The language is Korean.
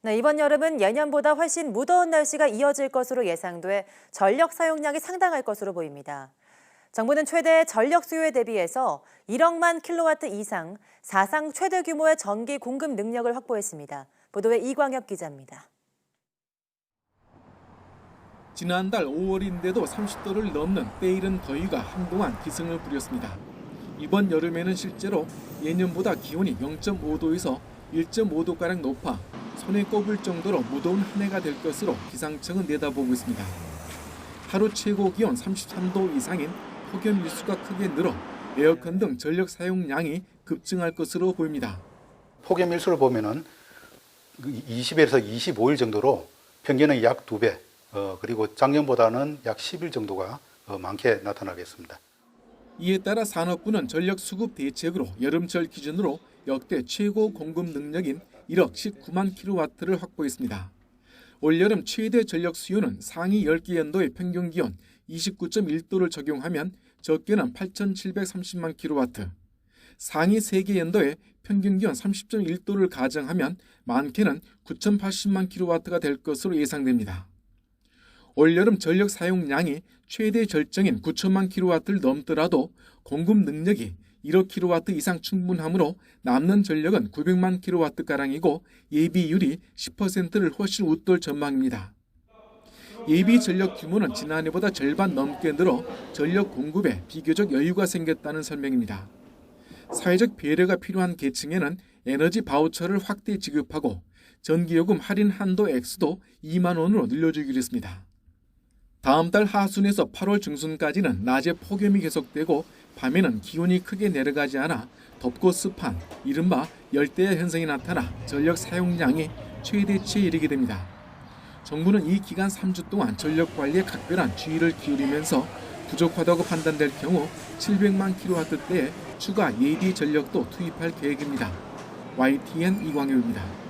네, 이번 여름은 예년보다 훨씬 무더운 날씨가 이어질 것으로 예상돼 전력 사용량이 상당할 것으로 보입니다. 정부는 최대 전력 수요에 대비해서 1억만 킬로와트 이상 사상 최대 규모의 전기 공급 능력을 확보했습니다. 보도에 이광엽 기자입니다. 지난달 5월인데도 30도를 넘는 때이른 더위가 한동안 기승을 부렸습니다. 이번 여름에는 실제로 예년보다 기온이 0.5도에서 1.5도가량 높아 손에 꼽을 정도로 무더운 한 해가 될 것으로 기상청은 내다보고 있습니다. 하루 최고 기온 33도 이상인 폭염 일수가 크게 늘어 에어컨 등 전력 사용량이 급증할 것으로 보입니다. 폭염 일수를 보면은 20에서 25일 정도로 평균의 약 2배, 그리고 작년보다는 약 10일 정도가 많게 나타나겠습니다. 이에 따라 산업부는 전력 수급 대책으로 여름철 기준으로 역대 최고 공급 능력인 1억 19만 킬로와트를 확보했습니다. 올여름 최대 전력 수요는 상위 10개 연도의 평균 기온 29.1도를 적용하면 적게는 8,730만 킬로와트, 상위 3개 연도의 평균 기온 30.1도를 가정하면 많게는 9,080만 킬로와트가 될 것으로 예상됩니다. 올여름 전력 사용량이 최대 절정인 9천만 킬로와트를 넘더라도 공급 능력이 1억 킬로와트 이상 충분하므로 남는 전력은 900만 킬로와트가량이고 예비율이 10%를 훨씬 웃돌 전망입니다. 예비 전력 규모는 지난해보다 절반 넘게 늘어 전력 공급에 비교적 여유가 생겼다는 설명입니다. 사회적 배려가 필요한 계층에는 에너지 바우처를 확대 지급하고 전기요금 할인 한도 액수도 2만 원으로 늘려주기로 했습니다. 다음 달 하순에서 8월 중순까지는 낮에 폭염이 계속되고 밤에는 기온이 크게 내려가지 않아 덥고 습한 이른바 열대야 현상이 나타나 전력 사용량이 최대치에 이르게 됩니다. 정부는 이 기간 3주 동안 전력 관리에 각별한 주의를 기울이면서 부족하다고 판단될 경우 700만 킬로와트대의 추가 예비 전력도 투입할 계획입니다. YTN 이광효입니다.